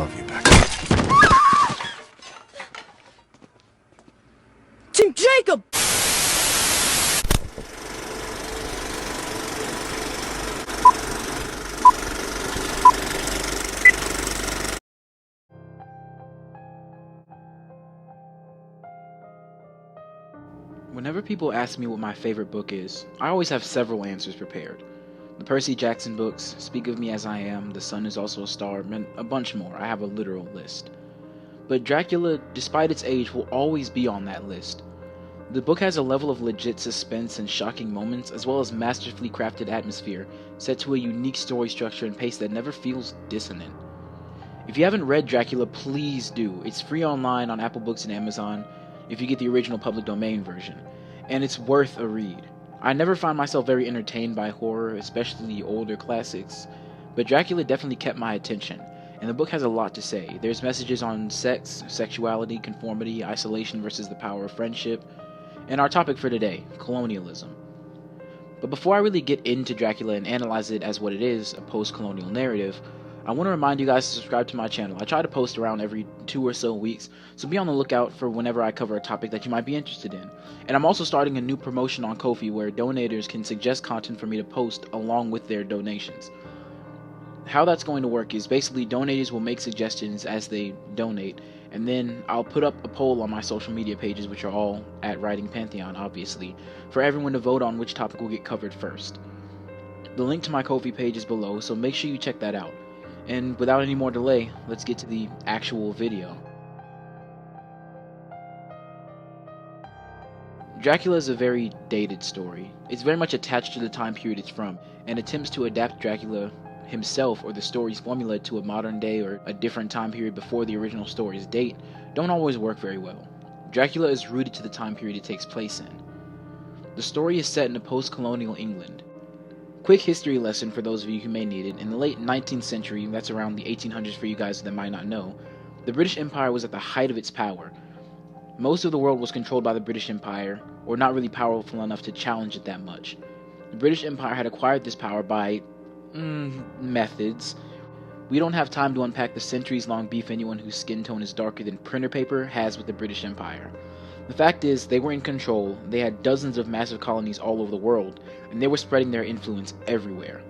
love you, Becky. Team Jacob! Whenever people ask me what my favorite book is, I always have several answers prepared. The Percy Jackson books, Speak of Me as I Am, The Sun is Also a Star, and a bunch more. I have a literal list. But Dracula, despite its age, will always be on that list. The book has a level of legit suspense and shocking moments, as well as masterfully crafted atmosphere, set to a unique story structure and pace that never feels dissonant. If you haven't read Dracula, please do. It's free online on Apple Books and Amazon, if you get the original public domain version, and it's worth a read. I never find myself very entertained by horror, especially older classics, but Dracula definitely kept my attention, and the book has a lot to say. There's messages on sex, sexuality, conformity, isolation versus the power of friendship, and our topic for today, colonialism. But before I really get into Dracula and analyze it as what it is, a post-colonial narrative, I want to remind you guys to subscribe to my channel. I try to post around every 2 or so weeks, so be on the lookout for whenever I cover a topic that you might be interested in. And I'm also starting a new promotion on Ko-fi where donators can suggest content for me to post along with their donations. How that's going to work is basically donators will make suggestions as they donate, and then I'll put up a poll on my social media pages, which are all at Writing Pantheon, obviously, for everyone to vote on which topic will get covered first. The link to my Ko-fi page is below, so make sure you check that out. And without any more delay, let's get to the actual video. Dracula is a very dated story. It's very much attached to the time period it's from, and attempts to adapt Dracula himself or the story's formula to a modern day or a different time period before the original story's date don't always work very well. Dracula is rooted to the time period it takes place in. The story is set in a post-colonial England. Quick history lesson for those of you who may need it. In the late 19th century, that's around the 1800s for you guys that might not know, the British Empire was at the height of its power. Most of the world was controlled by the British Empire, or not really powerful enough to challenge it that much. The British Empire had acquired this power by methods. We don't have time to unpack the centuries-long beef anyone whose skin tone is darker than printer paper has with the British Empire. The fact is, they were in control, they had dozens of massive colonies all over the world, and they were spreading their influence everywhere.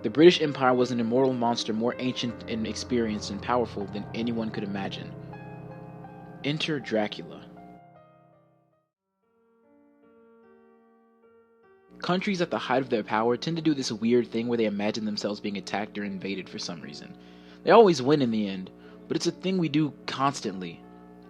The British Empire was an immortal monster more ancient and experienced and powerful than anyone could imagine. Enter Dracula. Countries at the height of their power tend to do this weird thing where they imagine themselves being attacked or invaded for some reason. They always win in the end, but it's a thing we do constantly.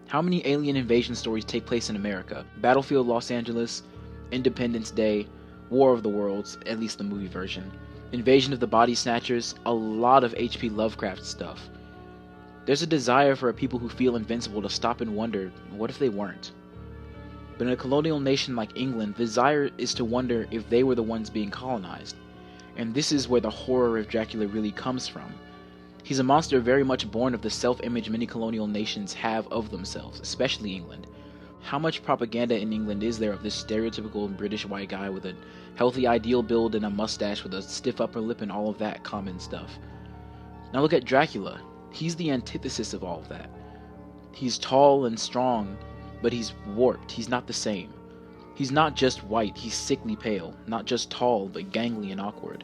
How many alien invasion stories take place in America? Battlefield Los Angeles, Independence Day, War of the Worlds, at least the movie version, Invasion of the Body Snatchers, a lot of H.P. Lovecraft stuff. There's a desire for a people who feel invincible to stop and wonder, what if they weren't? But in a colonial nation like England, the desire is to wonder if they were the ones being colonized. And this is where the horror of Dracula really comes from. He's a monster very much born of the self-image many colonial nations have of themselves, especially England. How much propaganda in England is there of this stereotypical British white guy with a healthy ideal build and a mustache with a stiff upper lip and all of that common stuff? Now look at Dracula. He's the antithesis of all of that. He's tall and strong, but he's warped. He's not the same. He's not just white, he's sickly pale. Not just tall, but gangly and awkward.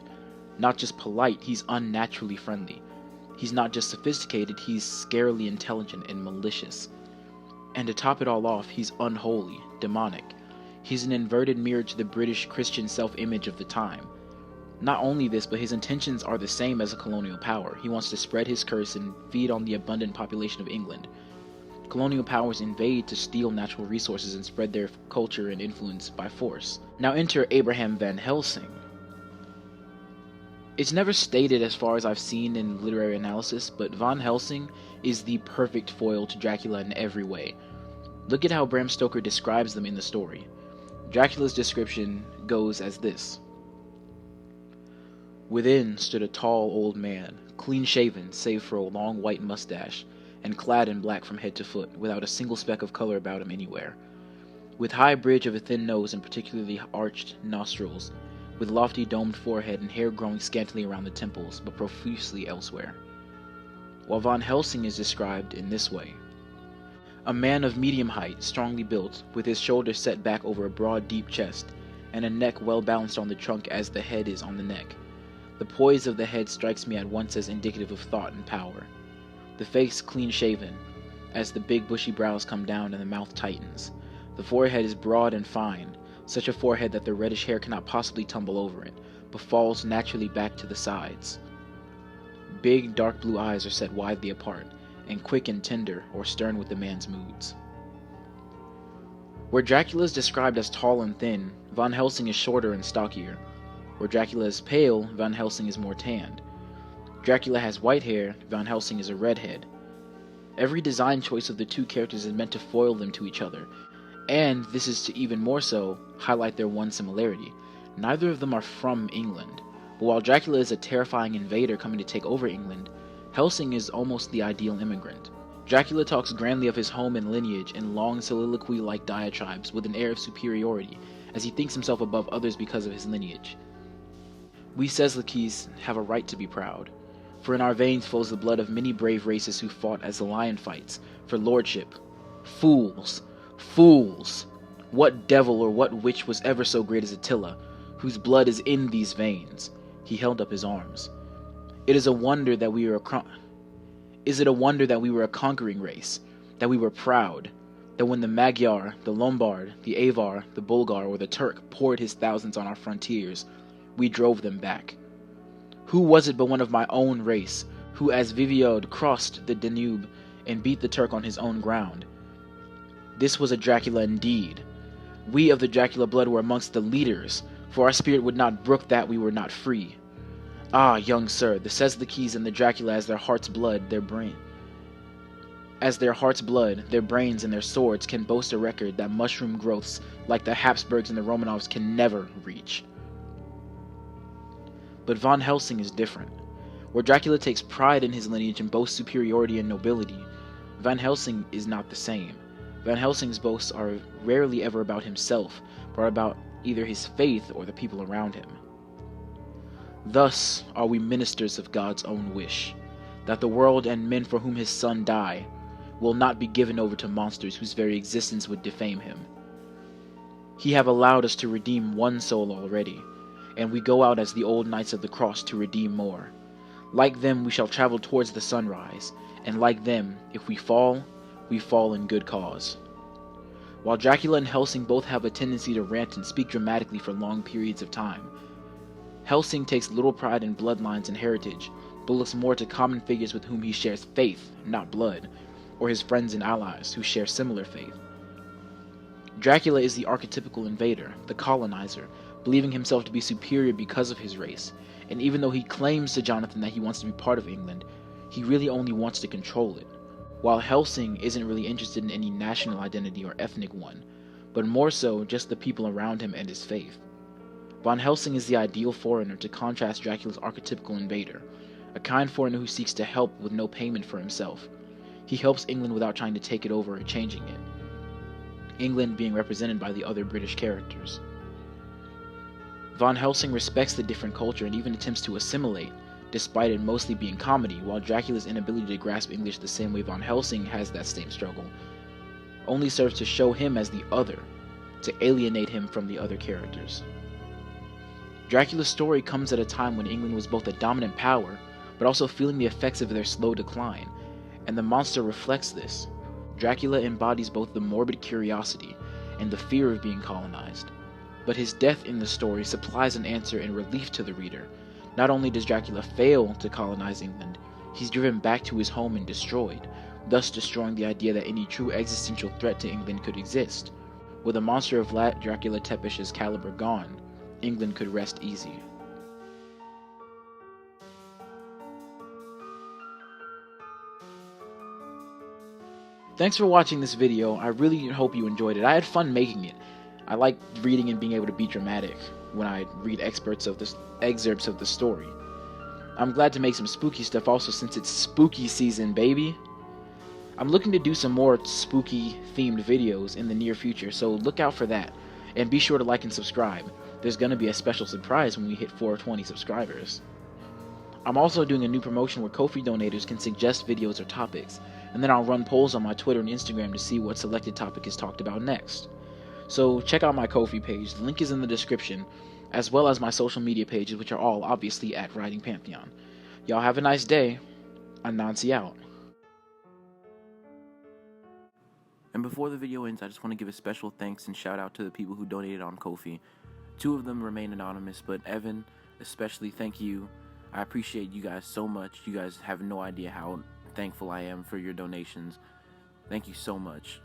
Not just polite, he's unnaturally friendly. He's not just sophisticated, he's scarily intelligent and malicious. And to top it all off, he's unholy, demonic. He's an inverted mirror to the British Christian self-image of the time. Not only this, but his intentions are the same as a colonial power. He wants to spread his curse and feed on the abundant population of England. Colonial powers invade to steal natural resources and spread their culture and influence by force. Now enter Abraham Van Helsing. It's never stated as far as I've seen in literary analysis, but Van Helsing is the perfect foil to Dracula in every way. Look at how Bram Stoker describes them in the story. Dracula's description goes as this. Within stood a tall old man, clean-shaven save for a long white mustache, and clad in black from head to foot, without a single speck of color about him anywhere. With high bridge of a thin nose and particularly arched nostrils, with lofty domed forehead and hair growing scantily around the temples, but profusely elsewhere. while Von Helsing is described in this way. A man of medium height, strongly built, with his shoulders set back over a broad, deep chest, and a neck well balanced on the trunk as the head is on the neck. The poise of the head strikes me at once as indicative of thought and power. The face clean-shaven, as the big bushy brows come down and the mouth tightens. The forehead is broad and fine, such a forehead that the reddish hair cannot possibly tumble over it, but falls naturally back to the sides. Big, dark blue eyes are set widely apart, and quick and tender or stern with the man's moods. Where Dracula is described as tall and thin, Von Helsing is shorter and stockier. Where Dracula is pale, Von Helsing is more tanned. Dracula has white hair, Von Helsing is a redhead. Every design choice of the two characters is meant to foil them to each other, and this is to even more so highlight their one similarity. Neither of them are from England, but while Dracula is a terrifying invader coming to take over England, Helsing is almost the ideal immigrant. Dracula talks grandly of his home and lineage in long soliloquy-like diatribes with an air of superiority, as he thinks himself above others because of his lineage. We Seslakis have a right to be proud, for in our veins flows the blood of many brave races who fought as the lion fights, for lordship. Fools! Fools! What devil or what witch was ever so great as Attila, whose blood is in these veins? He held up his arms. Is it a wonder that we were a conquering race, that we were proud, that when the Magyar, the Lombard, the Avar, the Bulgar, or the Turk poured his thousands on our frontiers, we drove them back? Who was it but one of my own race, who as Viviod crossed the Danube and beat the Turk on his own ground? This was a Dracula indeed. We of the Dracula blood were amongst the leaders, for our spirit would not brook that we were not free. Ah, young sir, the Seslakis and the Dracula as their heart's blood, their brains and their swords can boast a record that mushroom growths like the Habsburgs and the Romanovs can never reach. But Von Helsing is different. Where Dracula takes pride in his lineage and boasts superiority and nobility, Van Helsing is not the same. Van Helsing's boasts are rarely ever about himself, but about either his faith or the people around him. Thus are we ministers of God's own wish, that the world and men for whom his Son died will not be given over to monsters whose very existence would defame him. He have allowed us to redeem one soul already, and we go out as the old knights of the cross to redeem more. Like them we shall travel towards the sunrise, and like them, if we fall in good cause. While Dracula and Helsing both have a tendency to rant and speak dramatically for long periods of time, Helsing takes little pride in bloodlines and heritage, but looks more to common figures with whom he shares faith, not blood, or his friends and allies who share similar faith. Dracula is the archetypical invader, the colonizer, believing himself to be superior because of his race, and even though he claims to Jonathan that he wants to be part of England, he really only wants to control it, while Helsing isn't really interested in any national identity or ethnic one, but more so just the people around him and his faith. Von Helsing is the ideal foreigner to contrast Dracula's archetypical invader, a kind foreigner who seeks to help with no payment for himself. He helps England without trying to take it over or changing it, England being represented by the other British characters. Von Helsing respects the different culture and even attempts to assimilate, despite it mostly being comedy, while Dracula's inability to grasp English the same way Von Helsing has that same struggle only serves to show him as the other, to alienate him from the other characters. Dracula's story comes at a time when England was both a dominant power, but also feeling the effects of their slow decline, and the monster reflects this. Dracula embodies both the morbid curiosity and the fear of being colonized, but his death in the story supplies an answer and relief to the reader. Not only does Dracula fail to colonize England, he's driven back to his home and destroyed, thus destroying the idea that any true existential threat to England could exist. With a monster of Vlad Dracula Tepesh's caliber gone, England could rest easy. Thanks for watching this video. I really hope you enjoyed it. I had fun making it. I like reading and being able to be dramatic when I read excerpts of the story. I'm glad to make some spooky stuff also since it's spooky season, baby. I'm looking to do some more spooky themed videos in the near future, so look out for that. And be sure to like and subscribe. There's going to be a special surprise when we hit 420 subscribers. I'm also doing a new promotion where Ko-fi donators can suggest videos or topics, and then I'll run polls on my Twitter and Instagram to see what selected topic is talked about next. So check out my Ko-fi page, the link is in the description, as well as my social media pages, which are all obviously at Writing Pantheon. Y'all have a nice day. Anansi out. And before the video ends, I just want to give a special thanks and shout out to the people who donated on Ko-fi. 2 of them remain anonymous, but Evan, especially, thank you. I appreciate you guys so much. You guys have no idea how thankful I am for your donations. Thank you so much.